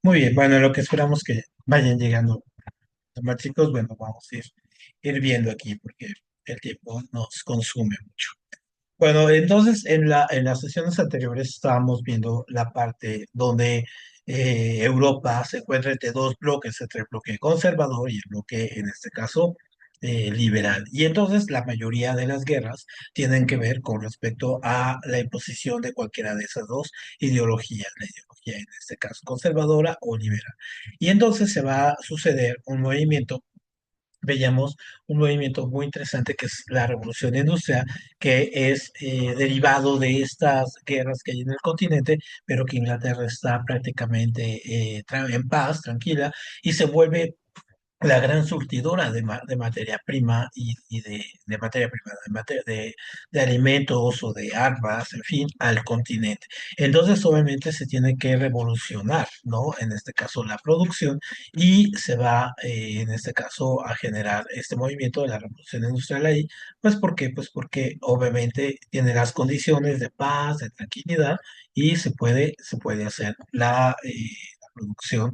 Muy bien, bueno, lo que esperamos que vayan llegando los más chicos, bueno, vamos a ir viendo aquí porque el tiempo nos consume mucho. Bueno, entonces en las sesiones anteriores estábamos viendo la parte donde Europa se encuentra entre dos bloques, entre el bloque conservador y el bloque, en este caso, liberal. Y entonces la mayoría de las guerras tienen que ver con respecto a la imposición de cualquiera de esas dos ideologías, la ideología en este caso conservadora o liberal. Y entonces se va a suceder un movimiento, veíamos un movimiento muy interesante que es la revolución industrial, que es derivado de estas guerras que hay en el continente, pero que Inglaterra está prácticamente en paz, tranquila, y se vuelve la gran surtidora de materia prima y de materia prima, de alimentos o de armas, en fin, al continente. Entonces, obviamente, se tiene que revolucionar, ¿no? En este caso, la producción y se va, en este caso, a generar este movimiento de la revolución industrial ahí. Pues, ¿por qué? Pues porque obviamente tiene las condiciones de paz, de tranquilidad y se puede hacer la producción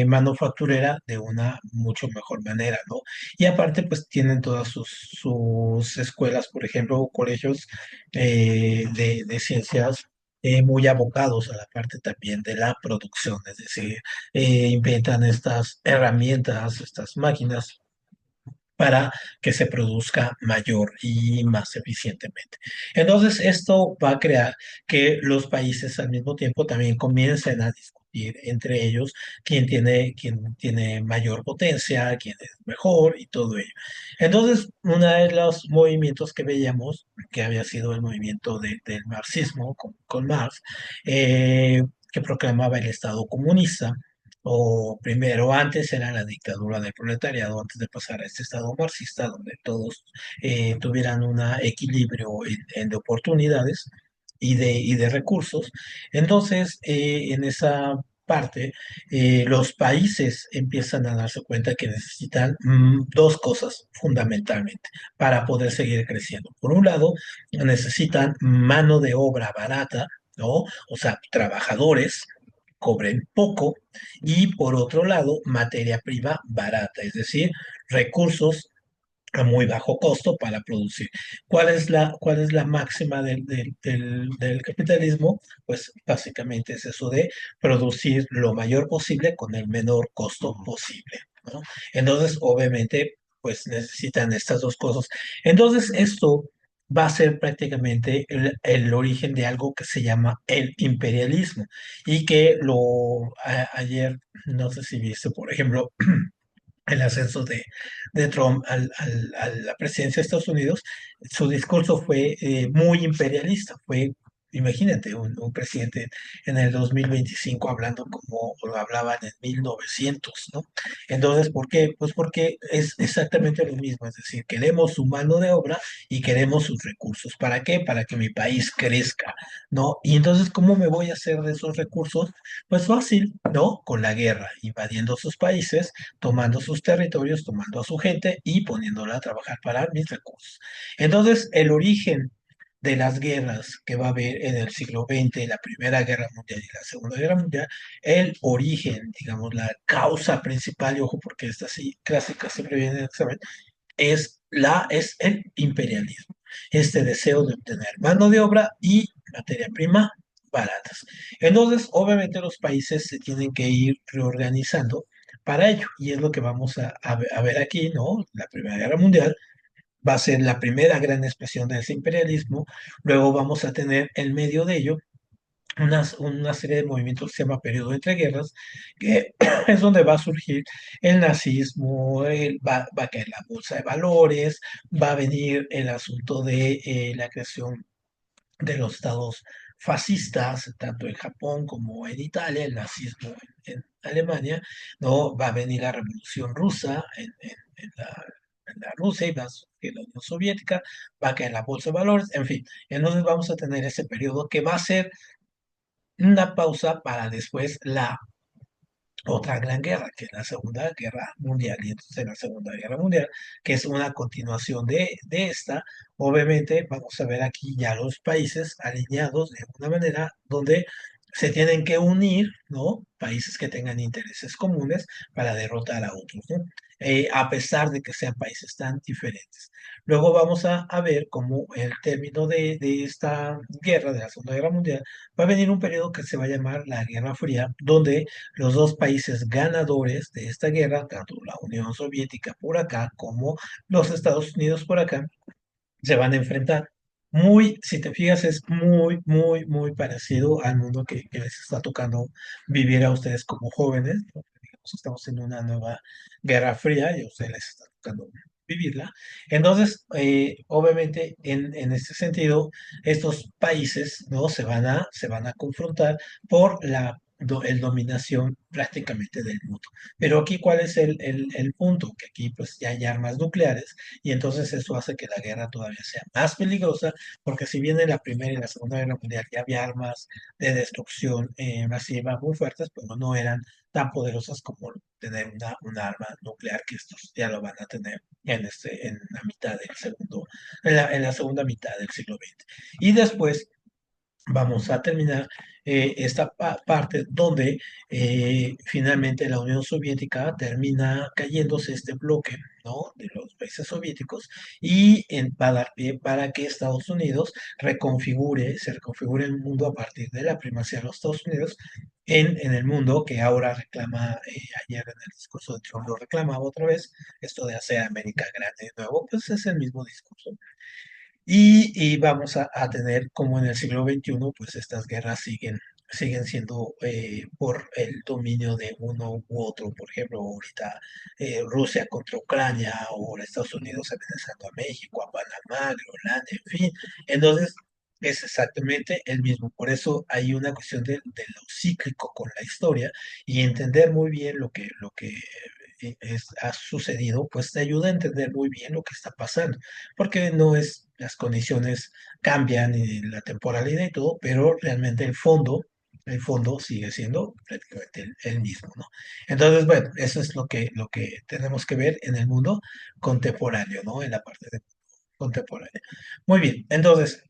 manufacturera de una mucho mejor manera, ¿no? Y aparte, pues tienen todas sus escuelas, por ejemplo, colegios de ciencias muy abocados a la parte también de la producción, es decir, inventan estas herramientas, estas máquinas para que se produzca mayor y más eficientemente. Entonces, esto va a crear que los países al mismo tiempo también comiencen a discutir entre ellos quién tiene mayor potencia, quién es mejor y todo ello. Entonces, uno de los movimientos que veíamos, que había sido el movimiento del marxismo con Marx, que proclamaba el Estado comunista, o primero, antes era la dictadura del proletariado, antes de pasar a este estado marxista, donde todos tuvieran un equilibrio de oportunidades y de recursos. Entonces, en esa parte, los países empiezan a darse cuenta que necesitan dos cosas fundamentalmente para poder seguir creciendo. Por un lado, necesitan mano de obra barata, ¿no? O sea, trabajadores cobren poco y por otro lado, materia prima barata, es decir, recursos a muy bajo costo para producir. ¿Cuál es la máxima del capitalismo? Pues básicamente es eso de producir lo mayor posible con el menor costo posible, ¿no? Entonces, obviamente, pues necesitan estas dos cosas. Entonces, esto va a ser prácticamente el origen de algo que se llama el imperialismo y que ayer, no sé si viste, por ejemplo, el ascenso de Trump a la presidencia de Estados Unidos, su discurso fue muy imperialista. Imagínate, un presidente en el 2025 hablando como lo hablaban en 1900, ¿no? Entonces, ¿por qué? Pues porque es exactamente lo mismo, es decir, queremos su mano de obra y queremos sus recursos. ¿Para qué? Para que mi país crezca, ¿no? Y entonces, ¿cómo me voy a hacer de esos recursos? Pues fácil, ¿no? Con la guerra, invadiendo sus países, tomando sus territorios, tomando a su gente y poniéndola a trabajar para mis recursos. Entonces, el origen de las guerras que va a haber en el siglo XX, la Primera Guerra Mundial y la Segunda Guerra Mundial, el origen, digamos, la causa principal, y ojo, porque esta sí, clásica siempre viene en el examen, es el imperialismo, este deseo de obtener mano de obra y materia prima baratas. Entonces, obviamente los países se tienen que ir reorganizando para ello, y es lo que vamos a ver aquí, ¿no? La Primera Guerra Mundial va a ser la primera gran expresión de ese imperialismo, luego vamos a tener en medio de ello una serie de movimientos que se llama periodo entre guerras, que es donde va a surgir el nazismo, va a caer la bolsa de valores, va a venir el asunto de la creación de los estados fascistas, tanto en Japón como en Italia, el nazismo en Alemania, ¿no? Va a venir la revolución rusa en la Rusia y va a surgir la Unión Soviética, va a caer la bolsa de valores, en fin. Entonces vamos a tener ese periodo que va a ser una pausa para después la otra gran guerra, que es la Segunda Guerra Mundial. Y entonces en la Segunda Guerra Mundial, que es una continuación de esta, obviamente vamos a ver aquí ya los países alineados de una manera donde se tienen que unir, ¿no? Países que tengan intereses comunes para derrotar a otros, ¿no? A pesar de que sean países tan diferentes. Luego vamos a ver cómo el término de esta guerra, de la Segunda Guerra Mundial, va a venir un periodo que se va a llamar la Guerra Fría, donde los dos países ganadores de esta guerra, tanto la Unión Soviética por acá como los Estados Unidos por acá, se van a enfrentar. Muy, si te fijas, es muy, muy, muy parecido al mundo que les está tocando vivir a ustedes como jóvenes, ¿no? Digamos, estamos en una nueva guerra fría y a ustedes les está tocando vivirla. Entonces, obviamente, en este sentido, estos países, ¿no? Se van a confrontar por el dominación prácticamente del mundo. Pero aquí, ¿cuál es el punto? Que aquí pues ya hay armas nucleares y entonces eso hace que la guerra todavía sea más peligrosa, porque si bien en la Primera y la Segunda Guerra Mundial ya había armas de destrucción masiva muy fuertes, pero no eran tan poderosas como tener una arma nuclear, que estos ya lo van a tener en la mitad del segundo, en la segunda mitad del siglo XX. Y después vamos a terminar esta parte donde finalmente la Unión Soviética termina cayéndose este bloque, ¿no? De los países soviéticos y va a dar pie para que Estados Unidos se reconfigure el mundo a partir de la primacía de los Estados Unidos en el mundo que ahora reclama, ayer en el discurso de Trump lo reclamaba otra vez, esto de hacer América grande de nuevo, pues es el mismo discurso. Y vamos a tener como en el siglo XXI, pues estas guerras siguen siendo por el dominio de uno u otro. Por ejemplo, ahorita Rusia contra Ucrania o Estados Unidos amenazando a México, a Panamá, Groenlandia, en fin. Entonces, es exactamente el mismo. Por eso hay una cuestión de lo cíclico con la historia y entender muy bien lo que ha sucedido, pues te ayuda a entender muy bien lo que está pasando porque no es, las condiciones cambian y la temporalidad y todo, pero realmente el fondo sigue siendo prácticamente el mismo, ¿no? Entonces, bueno, eso es lo que tenemos que ver en el mundo contemporáneo, ¿no? En la parte de contemporánea. Muy bien, entonces,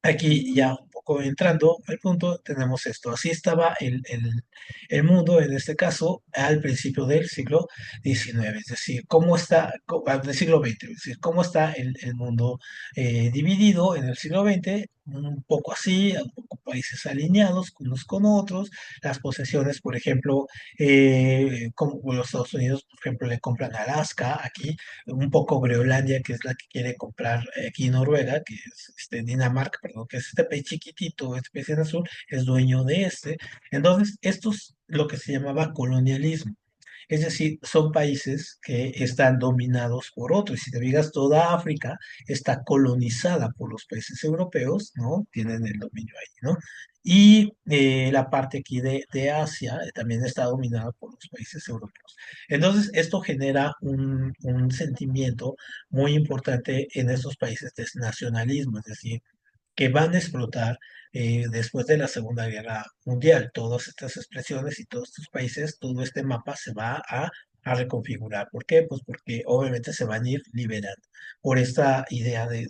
aquí ya un poco entrando al punto, tenemos esto. Así estaba el mundo en este caso al principio del siglo XIX, es decir, cómo está, del siglo XX, es decir, cómo está el mundo dividido en el siglo XX, un poco así, un poco países alineados unos con otros, las posesiones, por ejemplo, como los Estados Unidos, por ejemplo, le compran Alaska aquí, un poco Groenlandia, que es la que quiere comprar aquí Noruega, que es Dinamarca, perdón, que es este país chiquitito, este país en azul, es dueño de este. Entonces, esto es lo que se llamaba colonialismo. Es decir, son países que están dominados por otros. Si te fijas, toda África está colonizada por los países europeos, ¿no? Tienen el dominio ahí, ¿no? Y la parte aquí de Asia también está dominada por los países europeos. Entonces, esto genera un sentimiento muy importante en estos países de nacionalismo, es decir, que van a explotar después de la Segunda Guerra Mundial. Todas estas expresiones y todos estos países, todo este mapa se va a reconfigurar. ¿Por qué? Pues porque obviamente se van a ir liberando por esta idea de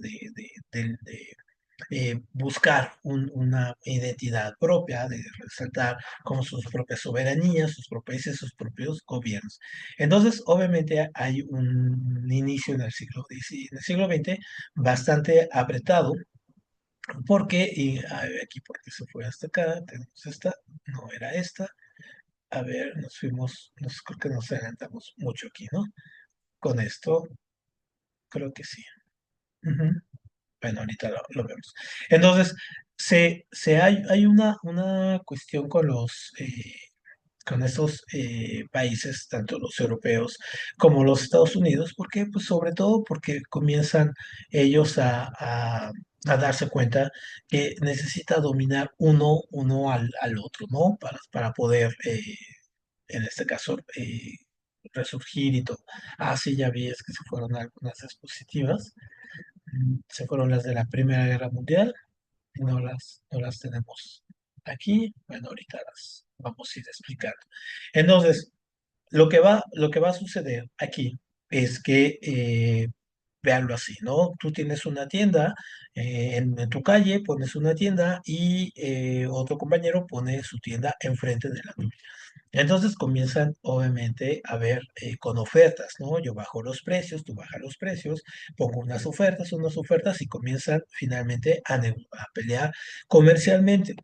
buscar una identidad propia, de resaltar como sus propias soberanías, sus propios países, sus propios gobiernos. Entonces, obviamente hay un inicio en el siglo XX bastante apretado porque, y a ver aquí, porque se fue hasta acá, tenemos esta, no era esta. A ver, creo que nos adelantamos mucho aquí, ¿no? Con esto, creo que sí. Ujú. Bueno, ahorita lo vemos. Entonces, hay una cuestión con estos países, tanto los europeos como los Estados Unidos. ¿Por qué? Pues sobre todo porque comienzan ellos a darse cuenta que necesita dominar uno al otro, ¿no? Para poder, en este caso, resurgir y todo. Ah, sí, ya vi, es que se fueron algunas diapositivas. Se fueron las de la Primera Guerra Mundial y no las tenemos aquí. Bueno, ahorita las vamos a ir explicando. Entonces, lo que va a suceder aquí es que véanlo así, ¿no? Tú tienes una tienda en tu calle, pones una tienda y otro compañero pone su tienda enfrente de la tuya. Entonces comienzan obviamente a ver con ofertas, ¿no? Yo bajo los precios, tú bajas los precios, pongo unas ofertas y comienzan finalmente a pelear comercialmente.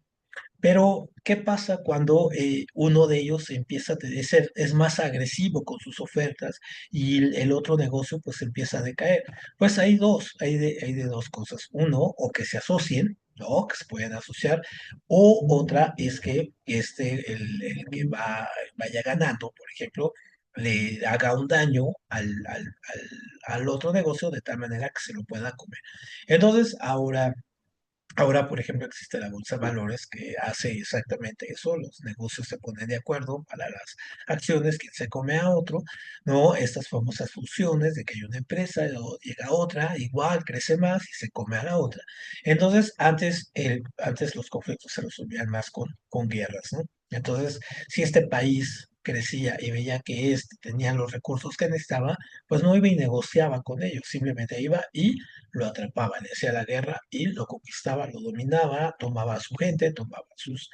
Pero, ¿qué pasa cuando uno de ellos empieza a ser, es más agresivo con sus ofertas y el otro negocio pues empieza a decaer? Pues hay de dos cosas. Uno, o que se asocien, ¿no? Que se pueden asociar, o otra es que el que vaya ganando, por ejemplo, le haga un daño al otro negocio de tal manera que se lo pueda comer. Entonces, ahora, por ejemplo, existe la bolsa de valores que hace exactamente eso. Los negocios se ponen de acuerdo para las acciones, quien se come a otro, ¿no? Estas famosas fusiones de que hay una empresa, y luego llega otra, igual, crece más y se come a la otra. Entonces, antes los conflictos se resolvían más con guerras, ¿no? Entonces, si este país crecía y veía que este tenía los recursos que necesitaba, pues no iba y negociaba con ellos, simplemente iba y lo atrapaba, le hacía la guerra y lo conquistaba, lo dominaba, tomaba a su gente, tomaba sus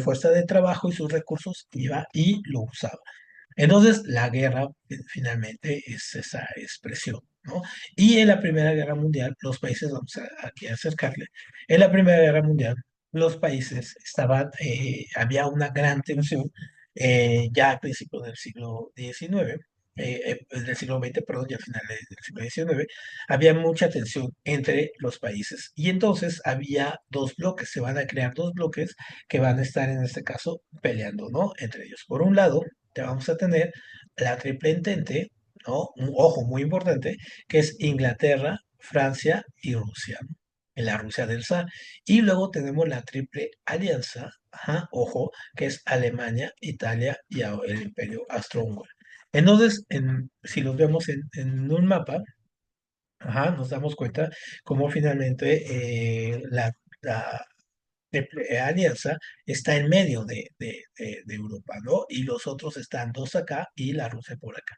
fuerzas de trabajo y sus recursos, iba y lo usaba. Entonces, la guerra finalmente es esa expresión, ¿no? Y en la Primera Guerra Mundial, los países, vamos aquí a acercarle, en la Primera Guerra Mundial, los países estaban, había una gran tensión ya al principio del siglo XIX, del siglo XX, perdón, y al final del siglo XIX, había mucha tensión entre los países. Y entonces había dos bloques, se van a crear dos bloques que van a estar en este caso peleando, ¿no? Entre ellos. Por un lado, te vamos a tener la triple entente, ¿no? Un ojo muy importante, que es Inglaterra, Francia y Rusia, ¿no? En la Rusia del zar. Y luego tenemos la triple alianza, ajá, ojo, que es Alemania, Italia y el Imperio Austrohúngaro. Entonces, si los vemos en un mapa, ajá, nos damos cuenta cómo finalmente la Triple Alianza está en medio de Europa, ¿no? Y los otros están dos acá y la Rusia por acá.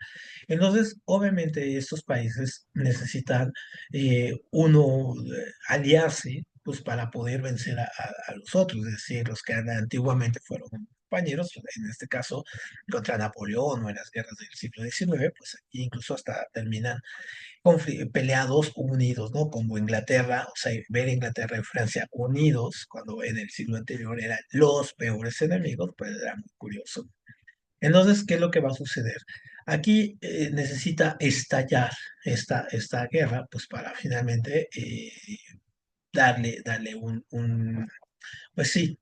Entonces, obviamente, estos países necesitan aliarse, pues, para poder vencer a los otros, es decir, los que antiguamente fueron compañeros, en este caso, contra Napoleón o en las guerras del siglo XIX, pues aquí incluso hasta terminan peleados unidos, ¿no? Como Inglaterra, o sea, ver Inglaterra y Francia unidos, cuando en el siglo anterior eran los peores enemigos, pues era muy curioso. Entonces, ¿qué es lo que va a suceder? Aquí necesita estallar esta guerra, pues para finalmente darle pues sí,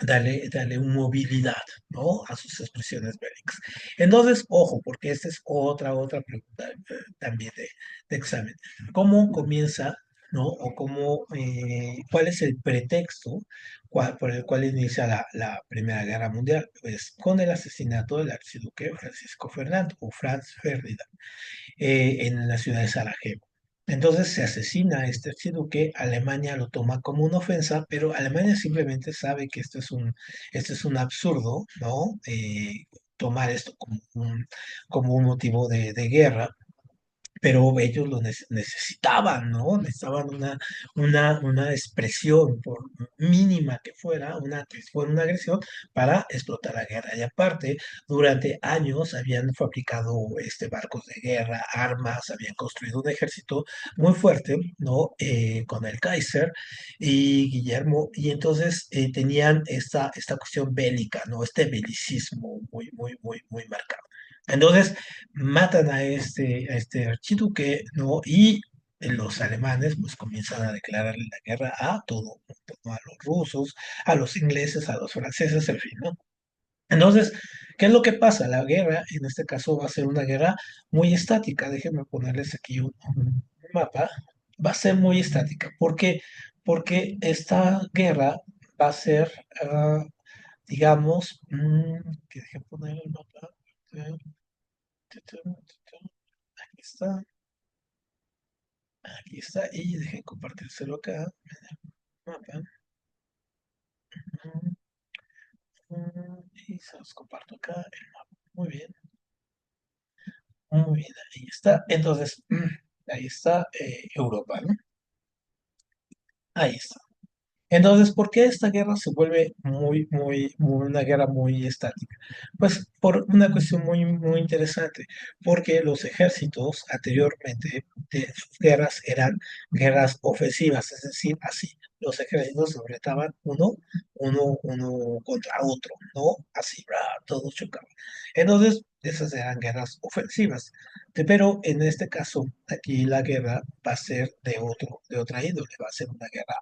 darle una movilidad, ¿no? A sus expresiones bélicas. Entonces, ojo, porque esta es otra pregunta también de examen. ¿Cómo comienza, ¿no? O cuál es el pretexto por el cual inicia la Primera Guerra Mundial? Pues con el asesinato del archiduque Francisco Fernando o Franz Ferdinand en la ciudad de Sarajevo. Entonces se asesina a este archiduque, Alemania lo toma como una ofensa, pero Alemania simplemente sabe que esto es un absurdo, ¿no? Tomar esto como un motivo de guerra, pero ellos lo necesitaban, ¿no? Necesitaban una expresión, por mínima que fuera una agresión, para explotar la guerra. Y aparte, durante años habían fabricado barcos de guerra, armas, habían construido un ejército muy fuerte, ¿no? Con el Kaiser y Guillermo, y entonces tenían esta cuestión bélica, ¿no? Este belicismo muy marcado. Entonces, matan a este archiduque, ¿no? Y los alemanes pues comienzan a declararle la guerra a todo el mundo, ¿no? A los rusos, a los ingleses, a los franceses, en fin, ¿no? Entonces, ¿qué es lo que pasa? La guerra, en este caso, va a ser una guerra muy estática. Déjenme ponerles aquí un mapa. Va a ser muy estática. ¿Por qué? Porque esta guerra va a ser, digamos, que dejen poner el mapa. Aquí está. Aquí está, y dejen compartírselo acá. Mapa. Mm, Y se los comparto acá el mapa. Muy bien, ahí está. Entonces, ahí está Europa, ¿no? Ahí está. Entonces, ¿por qué esta guerra se vuelve una guerra muy estática? Pues por una cuestión muy interesante, porque los ejércitos anteriormente de sus guerras eran guerras ofensivas, es decir, así, los ejércitos se enfrentaban uno contra otro, ¿no? Así, ¡bra! Todos chocaban. Entonces, esas eran guerras ofensivas. Pero en este caso, aquí la guerra va a ser de otra índole, va a ser una guerra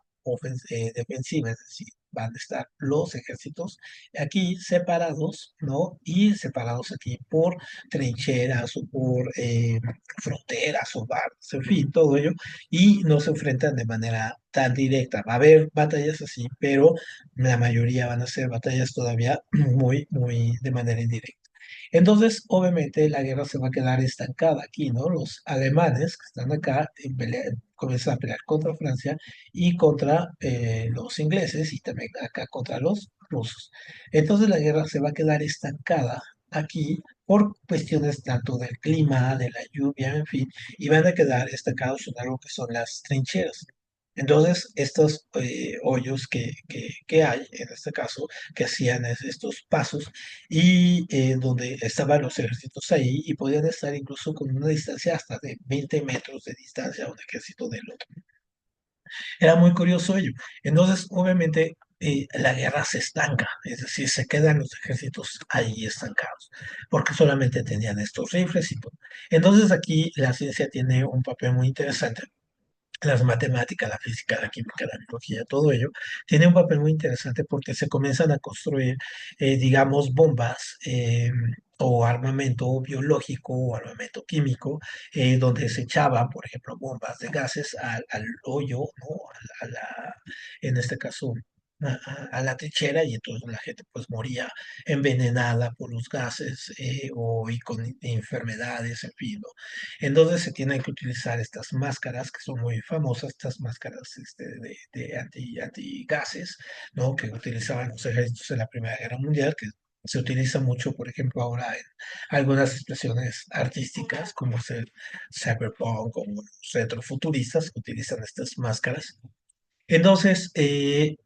defensiva, es decir, van a estar los ejércitos aquí separados, ¿no? Y separados aquí por trincheras o por fronteras o barras, en fin, todo ello, y no se enfrentan de manera tan directa. Va a haber batallas así, pero la mayoría van a ser batallas todavía muy de manera indirecta. Entonces, obviamente, la guerra se va a quedar estancada aquí, ¿no? Los alemanes que están acá comienzan a pelear contra Francia y contra los ingleses y también acá contra los rusos. Entonces, la guerra se va a quedar estancada aquí por cuestiones tanto del clima, de la lluvia, en fin, y van a quedar estancados en algo que son las trincheras. Entonces, estos hoyos que hay, en este caso, que hacían estos pasos, y donde estaban los ejércitos ahí y podían estar incluso con una distancia hasta de 20 metros de distancia un ejército del otro. Era muy curioso ello. Entonces, obviamente, la guerra se estanca, es decir, se quedan los ejércitos ahí estancados, porque solamente tenían estos rifles y todo. Entonces, aquí la ciencia tiene un papel muy interesante, las matemáticas, la física, la química, la biología, todo ello, tiene un papel muy interesante porque se comienzan a construir, digamos, bombas o armamento biológico o armamento químico, donde se echaban, por ejemplo, bombas de gases al hoyo, ¿no? En este caso, a la trinchera y entonces la gente pues moría envenenada por los gases y con enfermedades, en fin, ¿no? Entonces se tienen que utilizar estas máscaras que son muy famosas, estas máscaras de antigases, ¿no? Que utilizaban los ejércitos en la Primera Guerra Mundial, que se utiliza mucho, por ejemplo, ahora en algunas expresiones artísticas, como es el cyberpunk o los retrofuturistas, que utilizan estas máscaras. Entonces,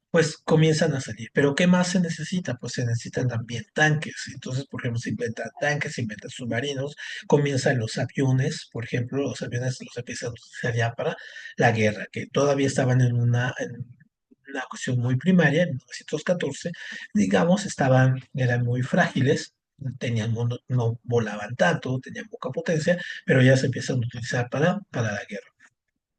pues comienzan a salir. Pero ¿qué más se necesita? Pues se necesitan también tanques. Entonces, por ejemplo, se inventan tanques, se inventan submarinos, comienzan los aviones, por ejemplo, los aviones los empiezan a utilizar ya para la guerra, que todavía estaban en una cuestión muy primaria, en 1914, digamos, eran muy frágiles. No volaban tanto, tenían poca potencia, pero ya se empiezan a utilizar para la guerra.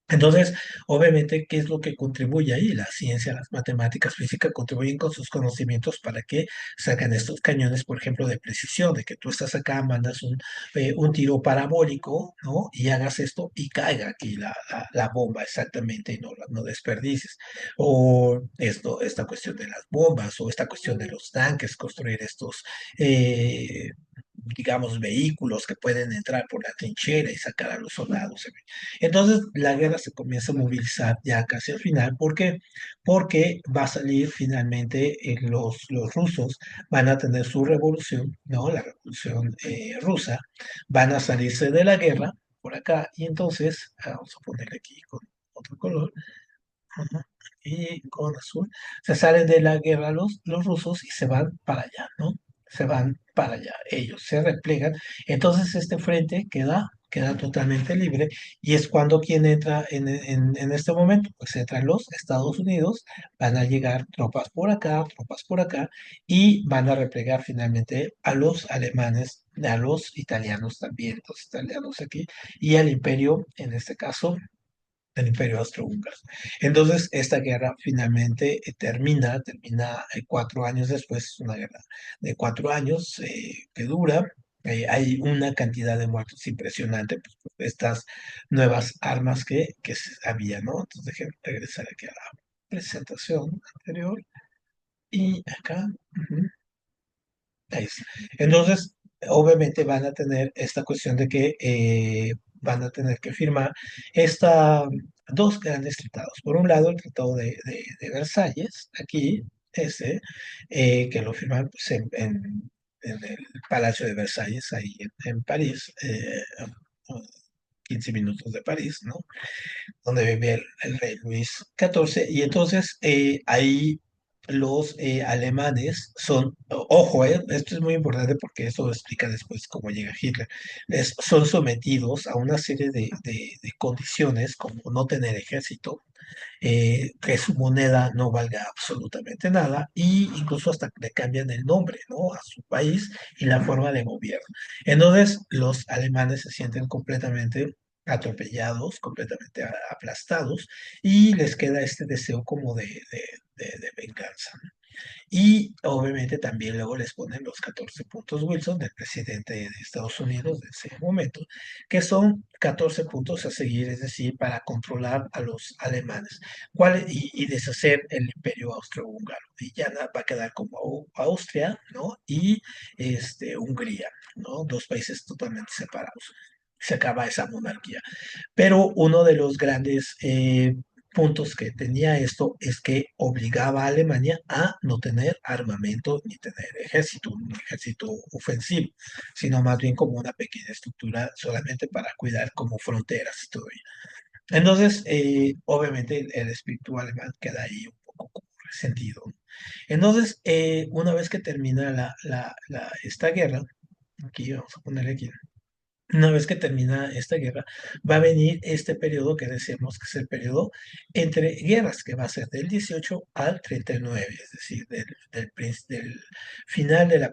Entonces, obviamente, ¿qué es lo que contribuye ahí? La ciencia, las matemáticas, física contribuyen con sus conocimientos para que sacan estos cañones, por ejemplo, de precisión, de que tú estás acá, mandas un tiro parabólico, ¿no? Y hagas esto y caiga aquí la bomba exactamente y no desperdices. O esta cuestión de las bombas, o esta cuestión de los tanques, construir estos eh, digamos, vehículos que pueden entrar por la trinchera y sacar a los soldados. Entonces, la guerra se comienza a movilizar ya casi al final. ¿Por qué? Porque va a salir finalmente los rusos, van a tener su revolución, ¿no? La revolución rusa, van a salirse de la guerra por acá y entonces, vamos a ponerle aquí con otro color, ajá, y con azul, se salen de la guerra los rusos y se van para allá, ¿no? Se van para allá, ellos se replegan, entonces este frente queda totalmente libre y es cuando quien entra en este momento, pues entran los Estados Unidos, van a llegar tropas por acá y van a replegar finalmente a los alemanes, a los italianos también, los italianos aquí y al imperio, en este caso del Imperio Austrohúngaro. Entonces, esta guerra finalmente termina 4 años después, es una guerra de 4 años que dura. Hay una cantidad de muertos impresionante pues, por estas nuevas armas había, ¿no? Entonces, déjenme regresar aquí a la presentación anterior. Y acá, ujú, ahí está. Entonces, obviamente van a tener esta cuestión de que van a tener que firmar dos grandes tratados. Por un lado, el Tratado de Versalles, aquí, que lo firman pues, en el Palacio de Versalles, ahí en París, 15 minutos de París, ¿no? Donde vivía el rey Luis XIV. Y entonces ahí los alemanes son, ojo, esto es muy importante porque eso explica después cómo llega Hitler, son sometidos a una serie de condiciones como no tener ejército, que su moneda no valga absolutamente nada, y incluso hasta le cambian el nombre, ¿no? A su país y la forma de gobierno. Entonces, los alemanes se sienten completamente atropellados, completamente aplastados, y les queda este deseo como de venganza. Y obviamente también luego les ponen los 14 puntos Wilson del presidente de Estados Unidos de ese momento, que son 14 puntos a seguir, es decir, para controlar a los alemanes y deshacer el imperio austrohúngaro. Y ya va a quedar como Austria, ¿no? Y Hungría, ¿no? Dos países totalmente separados. Se acaba esa monarquía. Pero uno de los grandes puntos que tenía esto es que obligaba a Alemania a no tener armamento ni tener ejército, un ejército ofensivo, sino más bien como una pequeña estructura solamente para cuidar como fronteras y todo ello. Entonces, obviamente el espíritu alemán queda ahí un poco como resentido, ¿no? Entonces, una vez que termina esta guerra, aquí vamos a ponerle aquí, una vez que termina esta guerra, va a venir este periodo que decimos que es el periodo entre guerras, que va a ser del 18 al 39, es decir, del final de la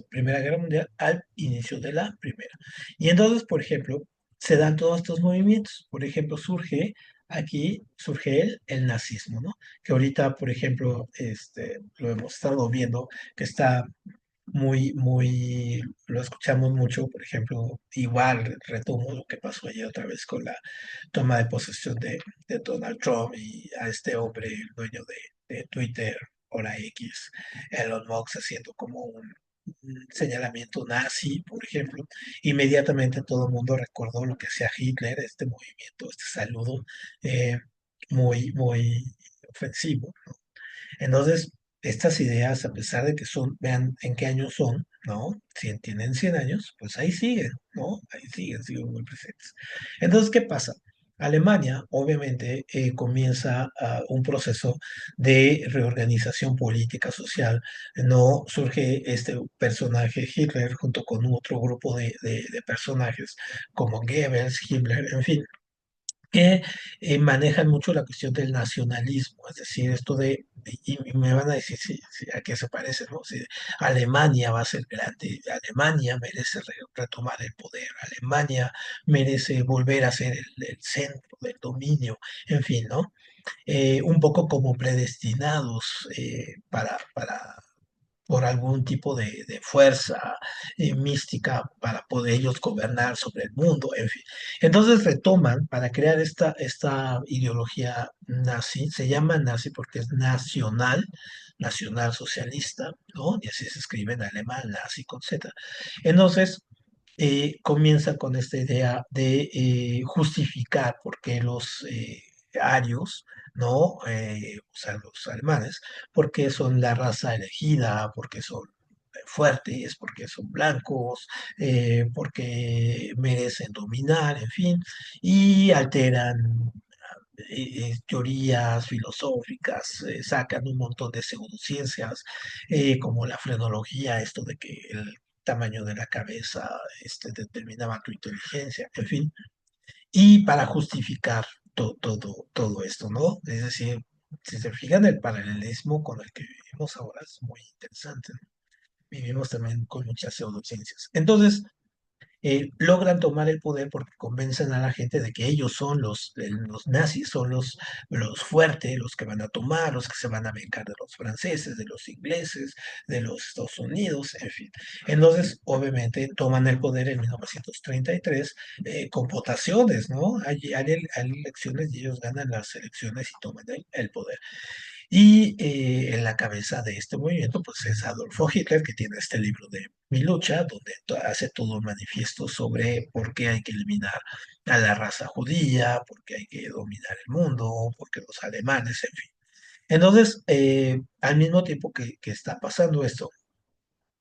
Primera Guerra Mundial al inicio de la Primera. Y entonces, por ejemplo, se dan todos estos movimientos. Por ejemplo, surge el nazismo, ¿no? Que ahorita, por ejemplo, lo hemos estado viendo, que está lo escuchamos mucho, por ejemplo, igual retomo lo que pasó ayer otra vez con la toma de posesión de Donald Trump y a este hombre, el dueño de Twitter, ahora X, Elon Musk, haciendo como un señalamiento nazi, por ejemplo. Inmediatamente todo el mundo recordó lo que hacía Hitler, este movimiento, este saludo eh, muy ofensivo. Entonces, estas ideas, a pesar de que vean en qué años son, ¿no? Si tienen 100 años, pues ahí siguen, ¿no? Ahí siguen muy presentes. Entonces, ¿qué pasa? Alemania, obviamente, comienza un proceso de reorganización política social. No surge este personaje Hitler junto con otro grupo de personajes como Goebbels, Himmler, en fin, que manejan mucho la cuestión del nacionalismo, es decir, y me van a decir a qué se parece, ¿no? Si Alemania va a ser grande, Alemania merece retomar el poder, Alemania merece volver a ser el centro del dominio, en fin, ¿no? Un poco como predestinados por algún tipo de fuerza mística para poder ellos gobernar sobre el mundo, en fin. Entonces retoman para crear esta ideología nazi, se llama nazi porque es nacional socialista, ¿no? Y así se escribe en alemán, nazi con Z. Entonces, comienza con esta idea de justificar por qué los arios, ¿no? O sea, los alemanes, porque son la raza elegida, porque son fuertes, porque son blancos, porque merecen dominar, en fin, y alteran teorías filosóficas, sacan un montón de pseudociencias, como la frenología, esto de que el tamaño de la cabeza determinaba tu inteligencia, en fin, y para justificar todo esto, ¿no? Es decir, si se fijan, el paralelismo con el que vivimos ahora es muy interesante, ¿no? Vivimos también con muchas pseudociencias. Entonces, logran tomar el poder porque convencen a la gente de que ellos son los nazis, son los fuertes, los que van a tomar, los que se van a vengar de los franceses, de los ingleses, de los Estados Unidos, en fin. Entonces, obviamente, toman el poder en 1933 con votaciones, ¿no? Hay elecciones y ellos ganan las elecciones y toman el poder. Y en la cabeza de este movimiento, pues es Adolfo Hitler, que tiene este libro de Mi lucha, donde hace todo un manifiesto sobre por qué hay que eliminar a la raza judía, por qué hay que dominar el mundo, por qué los alemanes, en fin. Entonces, al mismo tiempo que está pasando esto,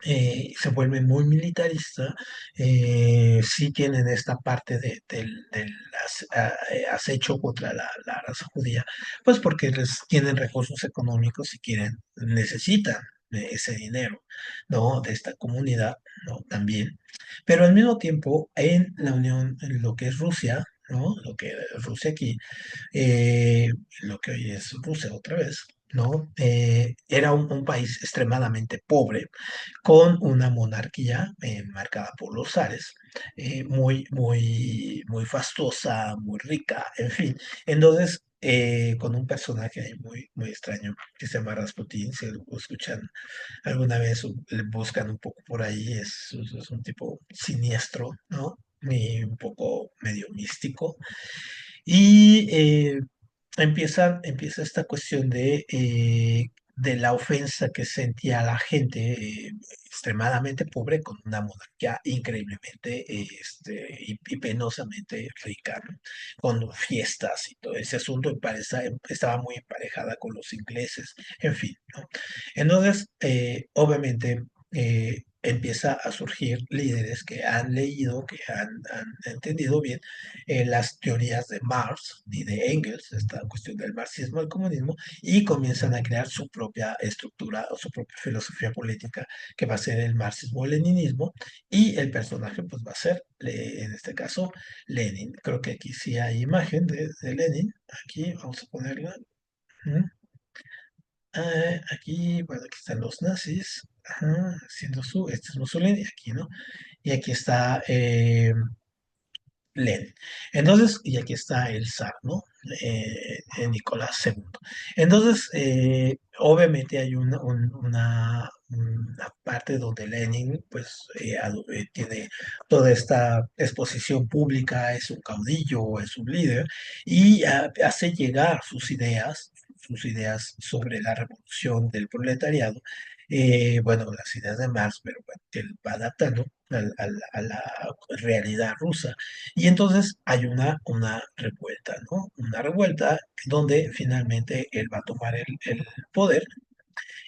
se vuelve muy militarista, sí tienen esta parte del acecho contra la raza judía, pues porque tienen recursos económicos y necesitan ese dinero, ¿no? De esta comunidad, ¿no? También. Pero al mismo tiempo, en la Unión, en lo que es Rusia, ¿no? Lo que Rusia aquí, eh, lo que hoy es Rusia otra vez, ¿no? Era un país extremadamente pobre, con una monarquía marcada por los zares, muy fastuosa, muy rica, en fin. Entonces, con un personaje ahí muy extraño que se llama Rasputín, si lo escuchan alguna vez o le buscan un poco por ahí, es un tipo siniestro, ¿no? Y un poco medio místico. Y empieza esta cuestión de la ofensa que sentía la gente extremadamente pobre con una monarquía increíblemente y penosamente rica, ¿no? Con fiestas y todo ese asunto estaba muy emparejada con los ingleses, en fin, ¿no? Entonces, obviamente, empieza a surgir líderes que han leído, que han entendido bien las teorías de Marx y de Engels, esta cuestión del marxismo, el comunismo, y comienzan a crear su propia estructura o su propia filosofía política, que va a ser el marxismo-leninismo, y el personaje pues va a ser, en este caso, Lenin. Creo que aquí sí hay imagen de Lenin, aquí vamos a ponerla. ¿Mm? Aquí, bueno, aquí están los nazis, ajá, haciendo este es Mussolini, aquí, ¿no? Y aquí está Lenin. Entonces, y aquí está el zar, ¿no? Nicolás II. Entonces, obviamente hay una parte donde Lenin, pues, tiene toda esta exposición pública, es un caudillo, es un líder, y hace llegar sus ideas sobre la revolución del proletariado, bueno, las ideas de Marx, pero bueno, que él va adaptando a la realidad rusa. Y entonces hay una revuelta, ¿no? Una revuelta donde finalmente él va a tomar el poder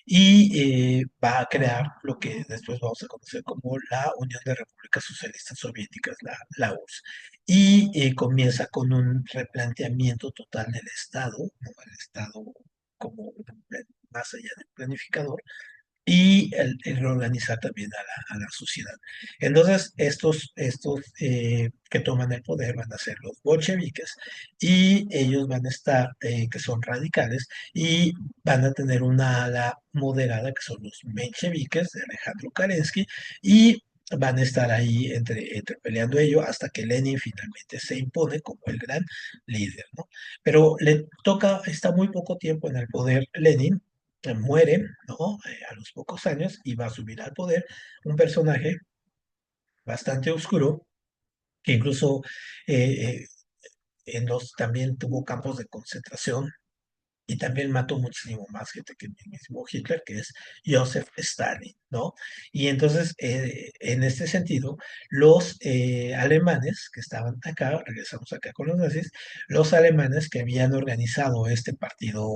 y va a crear lo que después vamos a conocer como la Unión de Repúblicas Socialistas Soviéticas, la URSS. Y comienza con un replanteamiento total del Estado, ¿no? El Estado como más allá del planificador y el reorganizar también a la sociedad. Entonces, estos que toman el poder van a ser los bolcheviques y ellos van a estar, que son radicales, y van a tener una ala moderada, que son los mencheviques de Alejandro Kerensky, y van a estar ahí entre peleando ellos hasta que Lenin finalmente se impone como el gran líder, ¿no? Pero está muy poco tiempo en el poder Lenin, muere, ¿no? A los pocos años y va a subir al poder un personaje bastante oscuro que incluso eh, eh, también tuvo campos de concentración y también mató muchísimo más gente que el mismo Hitler, que es Joseph Stalin, ¿no? Y entonces, en este sentido, los alemanes que estaban acá, regresamos acá con los nazis, los alemanes que habían organizado este partido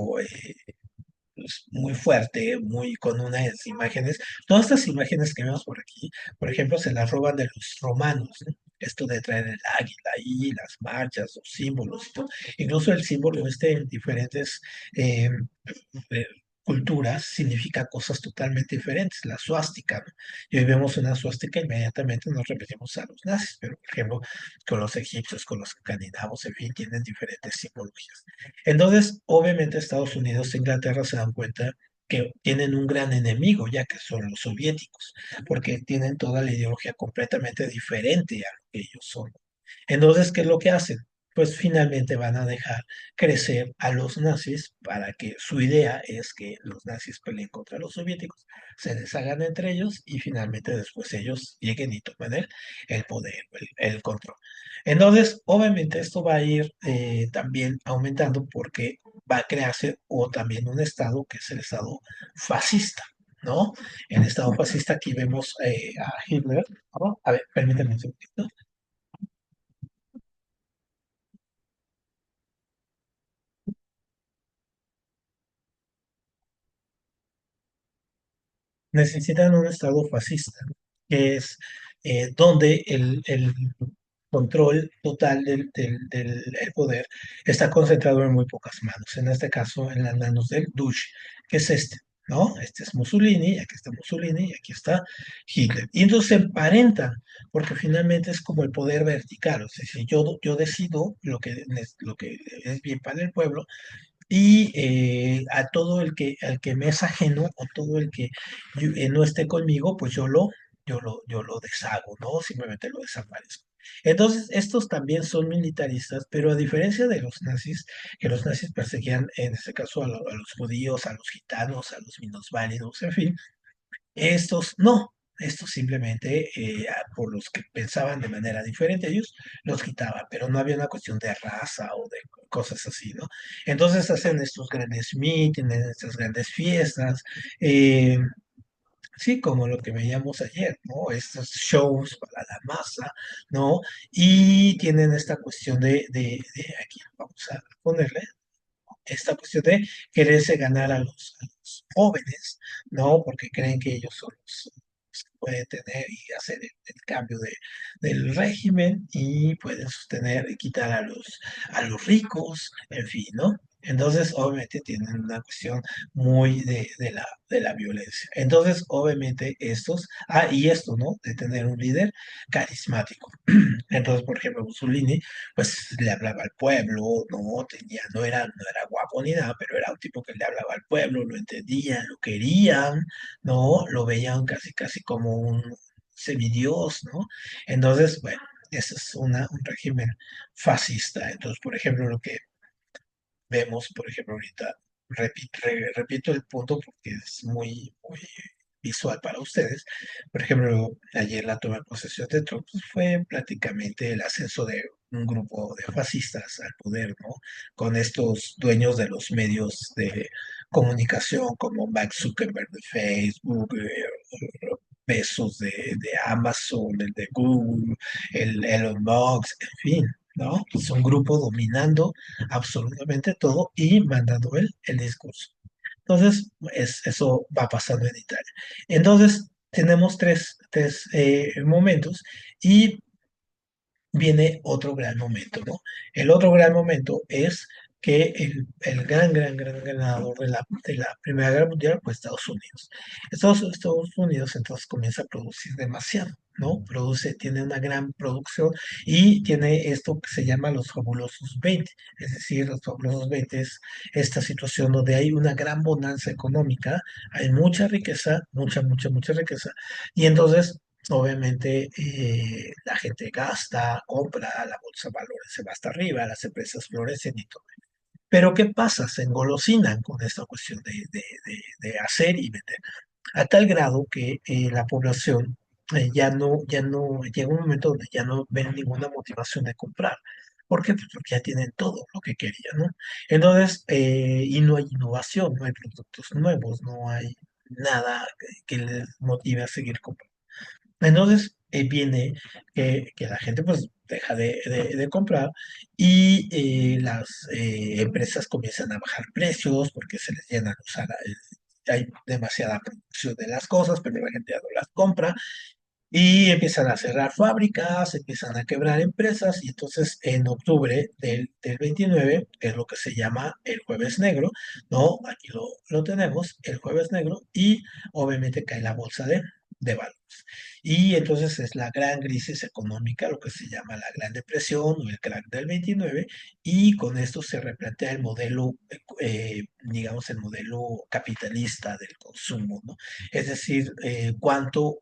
pues, muy fuerte, muy con unas imágenes. Todas estas imágenes que vemos por aquí, por ejemplo, se las roban de los romanos, ¿no? Esto de traer el águila ahí, las marchas, los símbolos y todo. Incluso el símbolo en diferentes eh, eh, culturas significa cosas totalmente diferentes. La suástica, ¿no? Y hoy vemos una suástica, inmediatamente nos referimos a los nazis, pero por ejemplo, con los egipcios, con los escandinavos, en fin, tienen diferentes simbologías. Entonces, obviamente Estados Unidos e Inglaterra se dan cuenta que tienen un gran enemigo, ya que son los soviéticos, porque tienen toda la ideología completamente diferente a lo que ellos son. Entonces, ¿qué es lo que hacen? Pues finalmente van a dejar crecer a los nazis para que su idea es que los nazis peleen contra los soviéticos, se deshagan entre ellos y finalmente después ellos lleguen y tomen el poder, el control. Entonces, obviamente esto va a ir también aumentando porque va a crearse o también un estado que es el estado fascista, ¿no? El estado fascista, aquí vemos a Hitler, ¿no? A ver, permítanme un segundito. necesitan un Estado fascista, ¿no? Que es donde el control total el poder está concentrado en muy pocas manos, en este caso en las manos del Duce, que es este, ¿no? Este es Mussolini, y aquí está Mussolini, y aquí está Hitler. Y entonces se emparentan, porque finalmente es como el poder vertical, o sea, si yo decido lo que es bien para el pueblo, y a todo al que me es ajeno o todo el que no esté conmigo, pues yo lo deshago, ¿no? Simplemente lo desaparezco. Entonces, estos también son militaristas, pero a diferencia de los nazis, que los nazis perseguían, en este caso, a los judíos, a los gitanos, a los minusválidos, en fin, estos no, estos simplemente, por los que pensaban de manera diferente, ellos los quitaban, pero no había una cuestión de raza o de cosas así, ¿no? Entonces hacen estos grandes mítines, estas grandes fiestas, eh, sí, como lo que veíamos ayer, ¿no? Estos shows para la masa, ¿no? Y tienen esta cuestión aquí vamos a ponerle, esta cuestión de quererse ganar a los jóvenes, ¿no? Porque creen que ellos son los que pueden tener y hacer el cambio del régimen y pueden sostener y quitar a los ricos, en fin, ¿no? Entonces, obviamente, tienen una cuestión muy de la violencia. Entonces, obviamente, y esto, ¿no? De tener un líder carismático. Entonces, por ejemplo, Mussolini pues le hablaba al pueblo, no era guapo ni nada, pero era un tipo que le hablaba al pueblo, lo entendían, lo querían, ¿no? Lo veían casi, casi como un semidios, ¿no? Entonces, bueno, ese es un régimen fascista. Entonces, por ejemplo, lo que vemos, por ejemplo, ahorita, repito el punto porque es muy visual para ustedes. Por ejemplo, ayer la toma de posesión de Trump pues, fue prácticamente el ascenso de un grupo de fascistas al poder, ¿no? Con estos dueños de los medios de comunicación como Mark Zuckerberg de Facebook, Bezos de Amazon, el de Google, el Elon Musk, en fin, ¿no? Es un grupo dominando absolutamente todo y mandando el discurso. Entonces, eso va pasando en Italia. Entonces, tenemos tres momentos y viene otro gran momento, ¿no? El otro gran momento es que el gran ganador de la Primera Guerra Mundial fue Estados Unidos. Estados Unidos entonces comienza a producir demasiado, ¿no? Tiene una gran producción y tiene esto que se llama los fabulosos 20, es decir, los fabulosos 20 es esta situación donde hay una gran bonanza económica, hay mucha riqueza, mucha riqueza, y entonces obviamente, la gente gasta, compra, la bolsa de valores se va hasta arriba, las empresas florecen y todo. Pero ¿qué pasa? Se engolosinan con esta cuestión de hacer y vender, a tal grado que la población ya no, llega un momento donde ya no ven ninguna motivación de comprar. ¿Por qué? Pues porque ya tienen todo lo que querían, ¿no? Entonces, y no hay innovación, no hay productos nuevos, no hay nada que les motive a seguir comprando. Entonces viene que la gente pues deja de comprar y las empresas comienzan a bajar precios porque se les llenan, o sea, hay demasiada producción de las cosas, pero la gente ya no las compra y empiezan a cerrar fábricas, empiezan a quebrar empresas y entonces en octubre del 29 es lo que se llama el Jueves Negro, ¿no? Aquí lo tenemos, el Jueves Negro y obviamente cae la bolsa de valores. Y entonces es la gran crisis económica, lo que se llama la Gran Depresión o el crack del 29 y con esto se replantea el modelo, digamos, el modelo capitalista del consumo, ¿no? Es decir, cuánto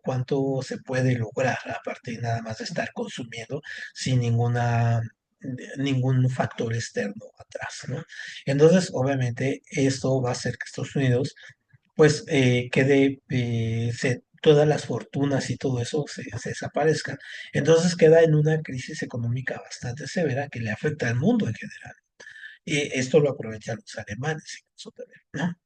se puede lograr a partir nada más de estar consumiendo sin ningún factor externo atrás, ¿no? Entonces, obviamente, esto va a hacer que Estados Unidos, pues, todas las fortunas y todo eso se desaparezcan. Entonces queda en una crisis económica bastante severa que le afecta al mundo en general. Y esto lo aprovechan los alemanes, incluso también, ¿no?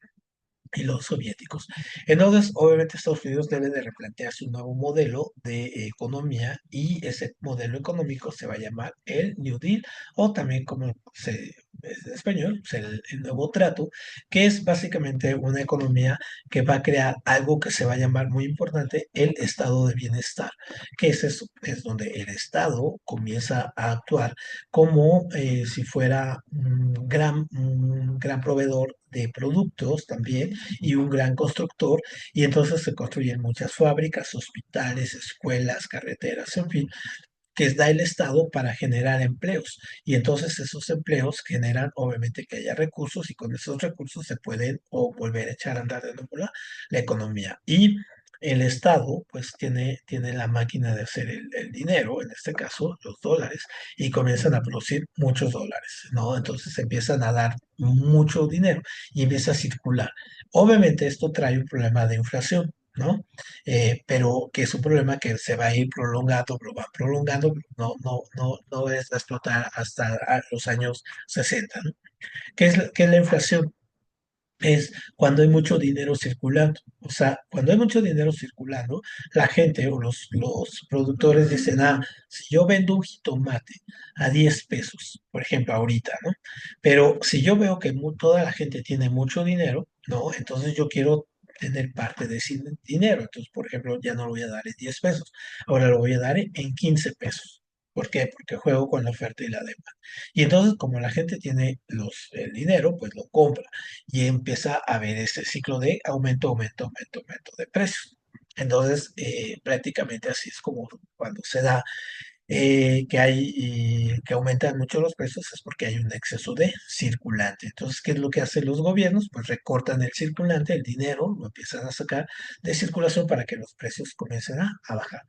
y los soviéticos. Entonces, obviamente Estados Unidos debe de replantearse un nuevo modelo de economía y ese modelo económico se va a llamar el New Deal o también como se es en español, pues, el nuevo trato, que es básicamente una economía que va a crear algo que se va a llamar muy importante el estado de bienestar, que es eso, es donde el Estado comienza a actuar como si fuera un gran proveedor de productos también y un gran constructor, y entonces se construyen muchas fábricas, hospitales, escuelas, carreteras, en fin, que da el Estado para generar empleos. Y entonces esos empleos generan, obviamente, que haya recursos y con esos recursos se pueden o volver a echar a andar de nuevo la economía. Y el Estado, pues, tiene la máquina de hacer el dinero, en este caso, los dólares, y comienzan a producir muchos dólares, ¿no? Entonces empiezan a dar mucho dinero y empieza a circular. Obviamente esto trae un problema de inflación, ¿no? Pero que es un problema que se va a ir prolongando, lo va prolongando, no es a explotar hasta los años 60, ¿no? ¿Qué es la inflación? Es cuando hay mucho dinero circulando. O sea, cuando hay mucho dinero circulando, la gente o los productores dicen, si yo vendo un jitomate a 10 pesos, por ejemplo, ahorita, ¿no? Pero si yo veo que toda la gente tiene mucho dinero, ¿no? Entonces yo quiero tener parte de ese dinero. Entonces, por ejemplo, ya no lo voy a dar en 10 pesos, ahora lo voy a dar en 15 pesos. ¿Por qué? Porque juego con la oferta y la demanda. Y entonces, como la gente tiene el dinero, pues lo compra y empieza a haber este ciclo de aumento, aumento, aumento, aumento de precios. Entonces, prácticamente así es como cuando se da que aumentan mucho los precios, es porque hay un exceso de circulante. Entonces, ¿qué es lo que hacen los gobiernos? Pues recortan el circulante, el dinero, lo empiezan a sacar de circulación para que los precios comiencen a bajar.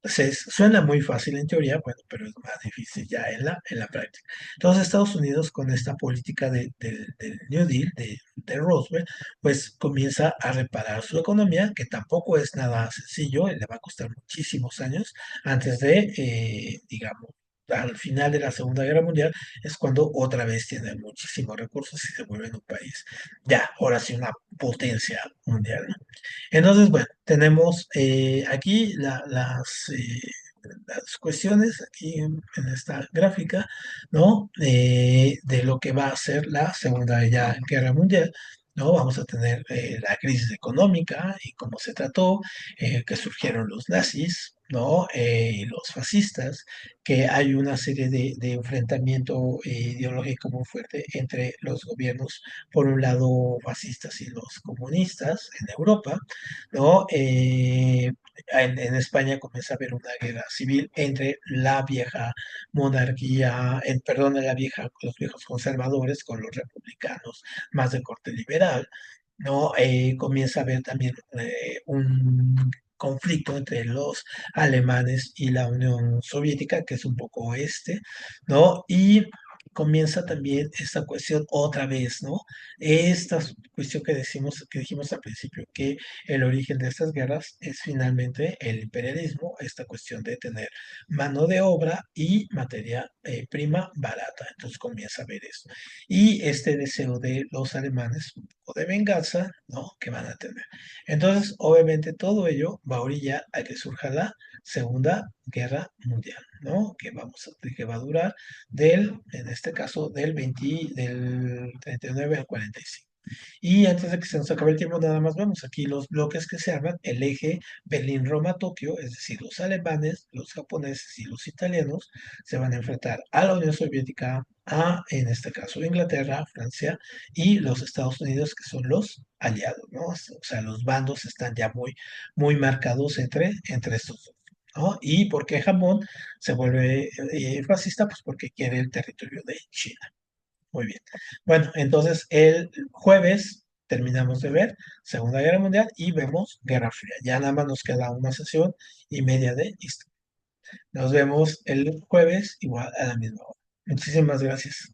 Suena muy fácil en teoría, bueno, pero es más difícil ya en la práctica. Entonces, Estados Unidos, con esta política del New Deal, de Roosevelt, pues comienza a reparar su economía, que tampoco es nada sencillo, le va a costar muchísimos años antes de, digamos, al final de la Segunda Guerra Mundial, es cuando otra vez tiene muchísimos recursos y se vuelve un país, ya, ahora sí, una potencia mundial, ¿no? Entonces, bueno, tenemos aquí las cuestiones, aquí en esta gráfica, ¿no? De lo que va a ser la Segunda Guerra Mundial, ¿no? Vamos a tener la crisis económica y cómo se trató, que surgieron los nazis, ¿no? Y los fascistas, que hay una serie de enfrentamiento ideológico muy fuerte entre los gobiernos, por un lado fascistas y los comunistas en Europa, ¿no? En España comienza a haber una guerra civil entre la vieja monarquía, perdón, los viejos conservadores con los republicanos más de corte liberal, ¿no? Comienza a haber también un conflicto entre los alemanes y la Unión Soviética, que es un poco oeste, ¿no? Y comienza también esta cuestión otra vez, ¿no? Esta cuestión que dijimos al principio, que el origen de estas guerras es finalmente el imperialismo, esta cuestión de tener mano de obra y materia prima barata. Entonces comienza a ver eso. Y este deseo de los alemanes o de venganza, ¿no? Que van a tener. Entonces, obviamente, todo ello va a orillar a que surja la Segunda Guerra Mundial, ¿no? Que va a durar en este caso, del 39 al 45. Y antes de que se nos acabe el tiempo, nada más vemos aquí los bloques que se arman, el eje Berlín-Roma-Tokio, es decir, los alemanes, los japoneses y los italianos se van a enfrentar a la Unión Soviética, en este caso, Inglaterra, Francia y los Estados Unidos, que son los aliados, ¿no? O sea, los bandos están ya muy, muy marcados entre estos dos. ¿No? ¿Y por qué Japón se vuelve fascista? Pues porque quiere el territorio de China. Muy bien. Bueno, entonces el jueves terminamos de ver Segunda Guerra Mundial y vemos Guerra Fría. Ya nada más nos queda una sesión y media de historia. Nos vemos el jueves igual a la misma hora. Muchísimas gracias.